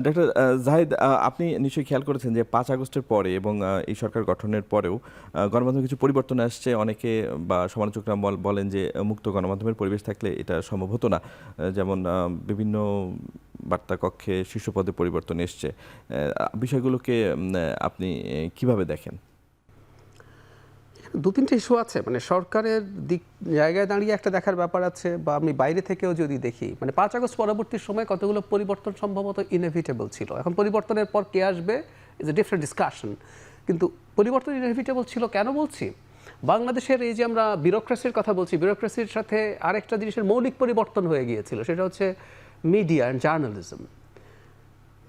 Doctor Zahid, আপনি নিশ্চয়ই খেয়াল করেছেন যে ৫ আগস্টের পরে এবং এই সরকার গঠনের পরেও গণমাধ্যমে কিছু পরিবর্তন আসছে। অনেকে বা সমালোচকরা বলেন যে মুক্ত গণমাধ্যমের পরিবেশ থাকলে এটা সম্ভব হতো না। যেমন বিভিন্ন বার্তা কক্ষে শীর্ষ পদে পরিবর্তন এসছে। বিষয়গুলোকে আপনি কিভাবে দেখেন? দু তিনটে ইস্যু আছে, মানে সরকারের দিক জায়গায় দাঁড়িয়ে একটা দেখার ব্যাপার আছে, বা আমি বাইরে থেকেও যদি দেখি, মানে ৫ আগস্ট পরবর্তী সময় কতগুলো পরিবর্তন সম্ভবত ইনএভিটেবল ছিল। এখন পরিবর্তনের পর কে আসবে ইজ এ ডিফারেন্ট ডিসকাশন, কিন্তু পরিবর্তন ইনএভিটেবল ছিল কেন বলছি? বাংলাদেশের এই যে আমরা বিউরোক্রেসির কথা বলছি, বিউরোক্রেসির সাথে আরেকটা জিনিসের মৌলিক পরিবর্তন হয়ে গিয়েছিল, সেটা হচ্ছে মিডিয়া অ্যান্ড জার্নালিজম।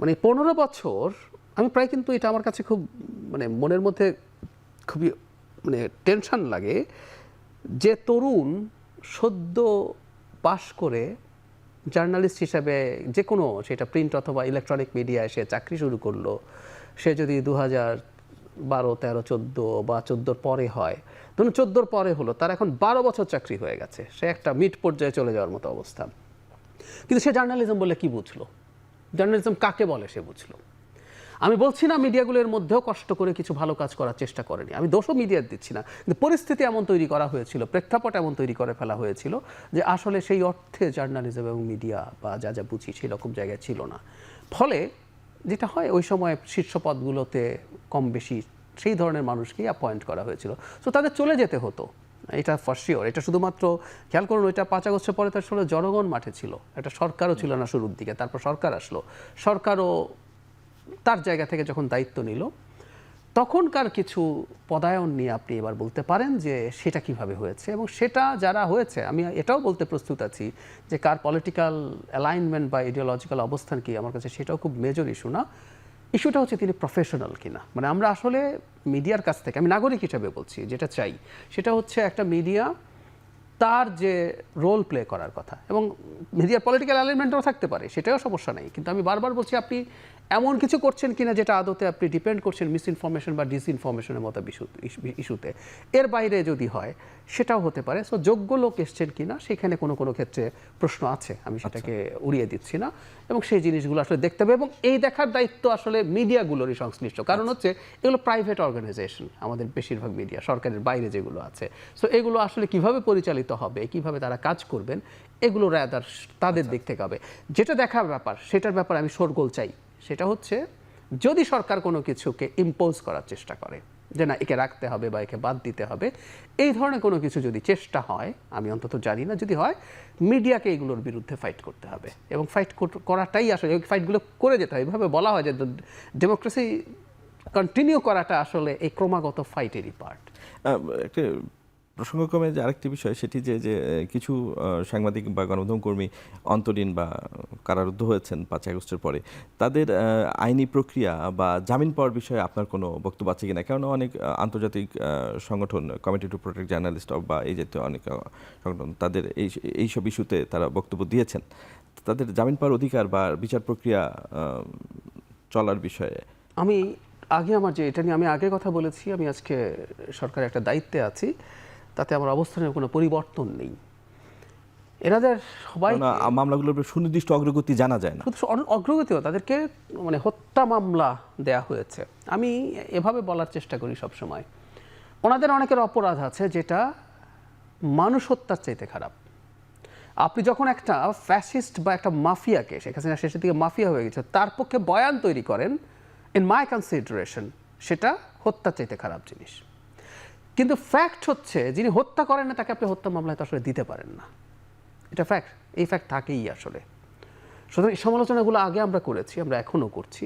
মানে ১৫ বছর আমি প্রায়, কিন্তু এটা আমার কাছে খুব মানে মনের মধ্যে খুবই মানে টেনশন লাগে যে তরুণ সদ্য পাশ করে জার্নালিস্ট হিসাবে যে কোনো, সেটা প্রিন্ট অথবা ইলেকট্রনিক মিডিয়ায় সে চাকরি শুরু করলো, সে যদি ২০১২, ১৩, ১৪ বা ১৪ পরে হয়, ধরুন ১৪ পরে হলো, তার এখন ১২ বছর চাকরি হয়ে গেছে, সে একটা মিড পর্যায়ে চলে যাওয়ার মতো অবস্থা। কিন্তু সে জার্নালিজম বলে কি বুঝলো? জার্নালিজম কাকে বলে সে বুঝলো? আমি বলছি না মিডিয়াগুলোর মধ্যেও কষ্ট করে কিছু ভালো কাজ করার চেষ্টা করেনি, আমি দোষও মিডিয়ার দিচ্ছি না, কিন্তু পরিস্থিতি এমন তৈরি করা হয়েছিল, প্রেক্ষাপট এমন তৈরি করে ফেলা হয়েছিল যে আসলে সেই অর্থে জার্নালিজম এবং মিডিয়া বা যা যা বুঝি সেই রকম জায়গায় ছিল না। ফলে যেটা হয়, ওই সময় শীর্ষ পদগুলোতে কম বেশি সেই ধরনের মানুষকেই অ্যাপয়েন্ট করা হয়েছিল, সো তাদের চলে যেতে হতো, এটা ফর শিওর। এটা শুধুমাত্র খেয়াল করুন, ওইটা ৫ আগস্টের পরে তার আসলে জনগণ মাঠে ছিল, একটা সরকারও ছিল না শুরুর দিকে, তারপর সরকার আসলো, সরকারও তার জায়গা থেকে যখন দায়িত্ব নিল, তখনকার কিছু পদায়ন নিয়ে আপনি এবার বলতে পারেন যে সেটা কিভাবে হয়েছে, এবং সেটা যারা হয়েছে, আমি এটাও বলতে প্রস্তুত আছি যে কার পলিটিক্যাল অ্যালাইনমেন্ট বা ইডিওলজিক্যাল অবস্থান কি, আমার কাছে সেটাও খুব মেজর ইস্যু না। ইস্যুটা হচ্ছে তিনি প্রফেশনাল কিনা। মানে আমরা আসলে মিডিয়ার কাছ থেকে, আমি নাগরিক হিসেবে বলছি, যেটা চাই সেটা হচ্ছে একটা মিডিয়া তার যে রোল প্লে করার কথা, এবং মিডিয়ার পলিটিক্যাল অ্যালাইনমেন্টও থাকতে পারে, সেটাও সমস্যা নেই, কিন্তু আমি বারবার বলছি আপনি এমন কিছু করছেন কিনা যেটা আদতে আপনি ডিপেন্ড করছেন মিস ইনফরমেশন বা ডিসইনফরমেশনের মতো ইস্যুতে। এর বাইরে যদি হয় সেটাও হতে পারে। সো যোগ্য লোক এসছেন কিনা সেখানে কোনো কোনো ক্ষেত্রে প্রশ্ন আছে, আমি সেটাকে উড়িয়ে দিচ্ছি না, এবং সেই জিনিসগুলো আসলে দেখতে হবে, এবং এই দেখার দায়িত্ব আসলে মিডিয়াগুলোরই সংশ্লিষ্ট। কারণ হচ্ছে এগুলো প্রাইভেট অর্গানাইজেশন, আমাদের বেশিরভাগ মিডিয়া সরকারের বাইরে যেগুলো আছে, সো এগুলো আসলে কিভাবে পরিচালিত হবে, কিভাবে তারা কাজ করবেন, এগুলো রাদার তাদের দিক থেকে হবে। যেটা দেখার ব্যাপার, সেটার ব্যাপারে আমি শোরগোল চাই। সেটা হচ্ছে যদি সরকার কোনো কিছুকে ইম্পোজ করার চেষ্টা করে যে না একে রাখতে হবে বা একে বাদ দিতে হবে, এই ধরনের কোনো কিছু যদি চেষ্টা হয়, আমি অন্তত জানি না, যদি হয় মিডিয়াকে এগুলোর বিরুদ্ধে ফাইট করতে হবে, এবং ফাইট করাটাই আসলে ফাইটগুলো করে যেতে হয়। এইভাবে বলা হয় যে ডেমোক্রেসি কন্টিনিউ করাটা আসলে এই ক্রমাগত ফাইটেরই পার্ট। একটা প্রসঙ্গক্রমে যে আরেকটি বিষয়, সেটি যে কিছু সাংবাদিক বা গণমাধ্যম কর্মী অন্তরীণ বা কারারুদ্ধ হয়েছেন ৫ আগস্টের পরে, তাদের আইনি প্রক্রিয়া বা জামিন পাওয়ার বিষয়ে আপনার কোনো বক্তব্য আছে কিনা? কেননা অনেক আন্তর্জাতিক সংগঠন, কমিটি টু প্রোটেক্ট জার্নালিস্ট বা এই জাতীয় অনেক সংগঠন, তাদের এইসব ইস্যুতে তারা বক্তব্য দিয়েছেন। তাদের জামিন পাওয়ার অধিকার বা বিচার প্রক্রিয়া চলার বিষয়ে আমি আগে আমার যে এটা নিয়ে আমি আগে কথা বলেছি, আমি আজকে সরকারের একটা দায়িত্বে আছি, তাতে আমার অবস্থানের কোনো পরিবর্তন নেই। এনাদের সবাই মামলাগুলোর সুনির্দিষ্ট অগ্রগতি জানা যায় না, শুধু অগ্রগতিও তাদেরকে মানে হত্যা মামলা দেয়া হয়েছে। আমি এভাবে বলার চেষ্টা করি সবসময়, ওনাদের অনেকের অপরাধ আছে যেটা মানুষ হত্যার চাইতে খারাপ। আপনি যখন একটা ফ্যাসিস্ট বা একটা মাফিয়াকে, শেখ হাসিনা শেষের দিকে মাফিয়া হয়ে গেছে, তার পক্ষে বয়ান তৈরি করেন, ইন মাই কনসিডারেশন সেটা হত্যার চাইতে খারাপ জিনিস। কিন্তু ফ্যাক্ট হচ্ছে যিনি হত্যা করেন না তাকে আপনি হত্যা মামলায় তো আসলে দিতে পারেন না, এটা ফ্যাক্ট, এই ফ্যাক্ট থাকেই আসলে। সুতরাং এই সমালোচনাগুলো আগে আমরা করেছি, আমরা এখনও করছি।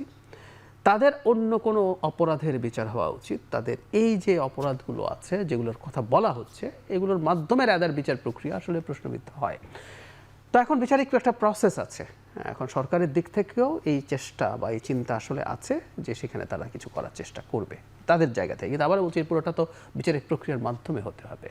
তাদের অন্য কোনো অপরাধের বিচার হওয়া উচিত। তাদের এই যে অপরাধগুলো আছে যেগুলোর কথা বলা হচ্ছে, এগুলোর মাধ্যমে রাদার বিচার প্রক্রিয়া আসলে প্রশ্নবিদ্ধ হয়। তো এখন বিচারিক একটা প্রসেস আছে, এখন সরকারের দিক থেকেও এই চেষ্টা বা এই চিন্তা আসলে আছে যে সেখানে তারা কিছু করার চেষ্টা করবে তাদের জায়গা থেকে। কিন্তু আবার বলছি পুরোটা তো বিচারিক প্রক্রিয়ার মাধ্যমে হতে হবে।